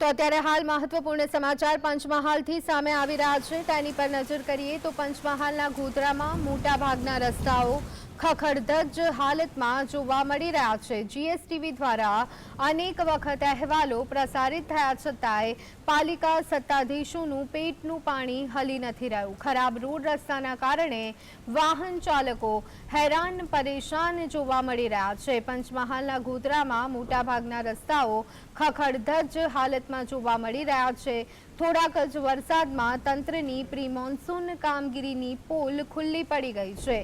તો અત્યારે હાલ મહત્વપૂર્ણ સમાચાર પંચમહાલથી સામે આવી રહ્યા છે તેની પર નજર કરીએ તો પંચમહાલના ગોધરામાં મોટા ભાગના રસ્તાઓ ખખડધજ હાલતમાં જોવા મળી રહ્યા છે। જીએસટીવી દ્વારા અનેક વખત અહેવાલો પ્રસારિત થયા છતાંય પાલિકા સત્તાધીશોનું પેટનું પાણી હલી નથી રહ્યું। ખરાબ રોડ રસ્તાના કારણે વાહન ચાલકો હેરાન પરેશાન જોવા મળી રહ્યા છે। પંચમહાલના ગોધરામાં મોટાભાગના રસ્તાઓ ખખડધજ હાલતમાં જોવા મળી રહ્યા છે। થોડાક જ વરસાદમાં તંત્રની પ્રી મોન્સૂન કામગીરીની પોલ ખુલ્લી પડી ગઈ છે।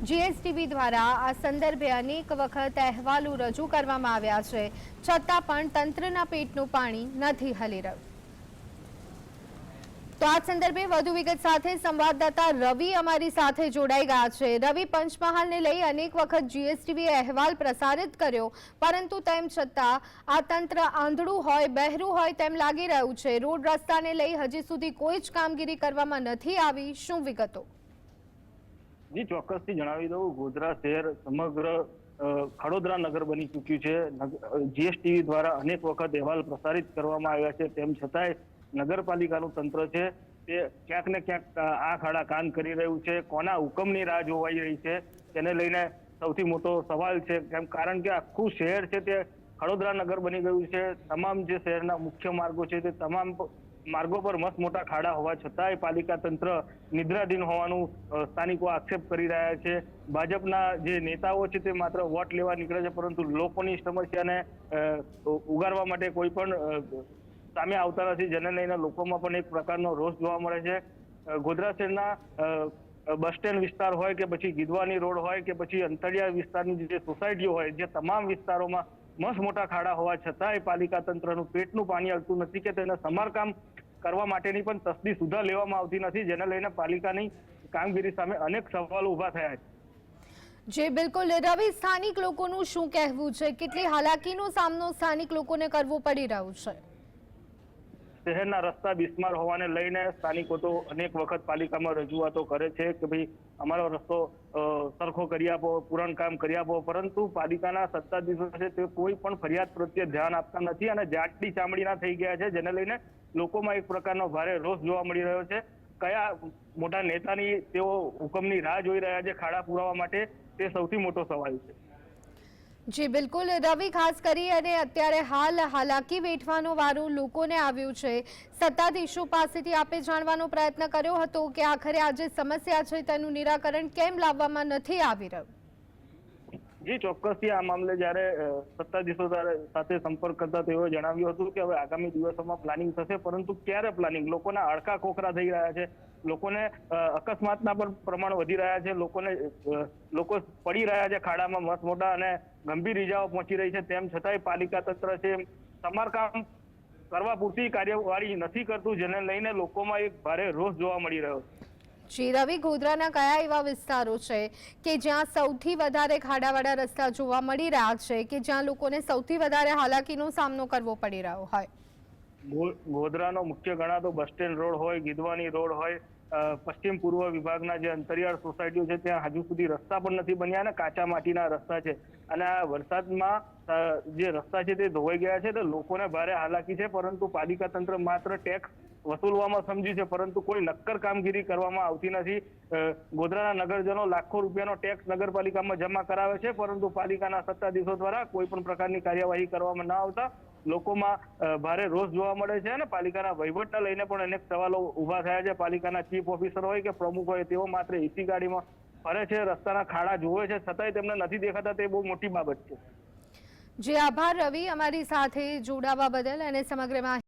જીએસટીવી દ્વારા આ સંદર્ભે અનેક વખત અહેવાલો રજૂ કરવામાં આવ્યા છે, છતાં પણ તંત્રના પેટનું પાણી નથી હલી રહ્યું। તો આ સંદર્ભે વધુ વિગત સાથે સંવાદદાતા રવિ અમારી સાથે જોડાઈ ગયા છે। રવિ, પંચમહાલને લઈ અનેક વખત જીએસટીવીએ અહેવાલ પ્રસારિત કર્યો, પરંતુ તેમ છતાં આ તંત્ર આંધળું હોય, બહેરું હોય તેમ લાગી રહ્યું છે। રોડ રસ્તાને લઈ હજી સુધી કોઈ જ કામગીરી કરવામાં નથી આવી, શું વિગતો? જી, ચોક્કસથી જણાવી દઉં, ગોધરા શહેર સમગ્ર ખડોદરા નગર બની ચૂક્યું છે। જીએસટીવી દ્વારા અનેક વખત અહેવાલ પ્રસારિત કરવામાં આવ્યા છે, તેમ છતાંય નગરપાલિકાનું તંત્ર છે તે ક્યાંક ને ક્યાંક આંખ આડા કાન કરી રહ્યું છે। કોના હુકમની રાહ જોવાઈ રહી છે તેને લઈને સૌથી મોટો સવાલ છે, કારણ કે આખું શહેર છે તે ખડોદરા નગર બની ગયું છે। તમામ જે શહેરના મુખ્ય માર્ગો છે તે તમામ માર્ગો પર મસ્ત મોટા ખાડા હોવા છતાંય પાલિકા તંત્ર નિદ્રાધીન હોવાનું સ્થાનિકો આક્ષેપ કરી રહ્યા છે। ભાજપના જે નેતાઓ છે તે માત્ર વોટ લેવા નીકળે છે, પરંતુ લોકોની સમસ્યાને ઉગારવા માટે કોઈ પણ સામે આવતા નથી, જેને લઈને લોકોમાં પણ એક પ્રકારનો રોષ જોવા મળે છે। ગોધરા શહેરના બસ સ્ટેન્ડ વિસ્તાર હોય કે પછી ગીધવાની રોડ હોય કે પછી અંતરિયાળ વિસ્તારની જે સોસાયટીઓ હોય, જે તમામ વિસ્તારોમાં મસ્ત મોટા ખાડા હોવા છતાંય પાલિકા તંત્રનું પેટનું પાણી હલતું નથી કે તેને સમારકામ કરવા માટેની પણ તસ્દી સુધા લેવામાં આવતી નથી, જેને લઈને પાલિકાની કામગીરી સામે અનેક સવાલો ઉભા થયા છે। જી બિલકુલ રવિ, સ્થાનિક લોકોનું શું કહેવું છે? કેટલી હાલાકીનો સામનો સ્થાનિક લોકોને કરવો પડી રહ્યો છે? શહેરના રસ્તા બિસ્માર હોવાને લઈને સ્થાનિકો તો અનેક વખત પાલિકામાં રજૂઆતો કરે છે કે ભાઈ અમારો રસ્તો સરખો કરી આપો, પૂરણ કામ કરી આપો, પરંતુ પાલિકાના સત્તાધીશો છે તે કોઈ પણ ફરિયાદ પ્રત્યે ધ્યાન આપતા નથી અને જાડી ચામડીના થઈ ગયા છે, જેને લઈને લોકોમાં એક પ્રકારનો ભારે રોષ જોવા મળી રહ્યો છે। કયા મોટા નેતાની તેઓ હુકમની રાહ જોઈ રહ્યા છે ખાડા પુરાવા માટે, તે સૌથી મોટો સવાલ છે। જી બિલકુલ રવિ, ખાસ કરી અને અત્યારે હાલ હાલાકી વેઠવાનો વારો લોકોને આવ્યું છે। સત્તાધીશો પાસેથી આપે જાણવાનો પ્રયત્ન કર્યો હતો કે આખરે આ જે સમસ્યા છે તેનું નિરાકરણ કેમ લાવવામાં નથી આવી રહ્યું? જી, ચોક્કસથી આ મામલે જ્યારે સત્તાધીશો સાથે સંપર્ક કરતા તેઓએ જણાવ્યું હતું કે હવે આગામી દિવસોમાં પ્લાનિંગ થશે, પરંતુ ક્યારે પ્લાનિંગ? લોકોના અડકા ખોખરા થઈ રહ્યા છે, લોકોને અકસ્માતના પણ પ્રમાણ વધી રહ્યા છે, લોકો પડી રહ્યા છે ખાડામાં મસ્ત મોટા અને ગંભીર ઇજાઓ પહોંચી રહી છે, તેમ છતાંય પાલિકા તંત્ર છે સમારકામ કરવા પૂરતી કાર્યવાહી નથી કરતું, જેને લઈને લોકોમાં એક ભારે રોષ જોવા મળી રહ્યો છે। જી રવિ, ગોધરાના કયા એવા વિસ્તારો છે કે જ્યાં સૌથી વધારે ખાડાવાળા રસ્તા જોવા મળી રહ્યા છે, કે જ્યાં લોકોને સૌથી વધારે હાલાકીનો સામનો કરવો પડી રહ્યો હોય? ગોધરાનો મુખ્ય ગણાતો બસ સ્ટેન્ડ રોડ હોય, ગીધવાની રોડ હોય, પશ્ચિમ પૂર્વ વિભાગના જે અંતરિયાળ સોસાયટીઓ છે ત્યાં હજુ સુધી રસ્તા પણ નથી બન્યા અને કાચા માટીના રસ્તા છે, અને આ વરસાદમાં જે રસ્તા છે તે ધોવાઈ ગયા છે, તો લોકોને ભારે હાલાકી છે, પરંતુ પાલિકા તંત્ર માત્ર ટેક્સ વસૂલવામાં સમજી છે, પરંતુ કોઈ નક્કર કામગીરી કરવામાં આવતી નથી। ગોધરાના નગરજનો લાખો રૂપિયાનો ટેક્સ નગરપાલિકામાં જમા કરાવે છે, પરંતુ પાલિકાના સત્તાધીશો દ્વારા કોઈ પણ પ્રકારની કાર્યવાહી કરવામાં ન આવતા લોકોમાં ભારે રોષ જોવા મળે છે અને પાલિકાના વહીવટને લઈને પણ અનેક સવાલો ઉભા થયા છે। પાલિકાના ચીફ ઓફિસર હોય કે પ્રમુખ હોય, તેઓ માત્ર એસી ગાડીમાં ફરે છે, રસ્તાના ખાડા જોવે છે, છતાંય તેમને નથી દેખાતા, તે બહુ મોટી બાબત છે। જી આભાર રવિ, અમારી સાથે જોડાવા બદલ અને સમગ્ર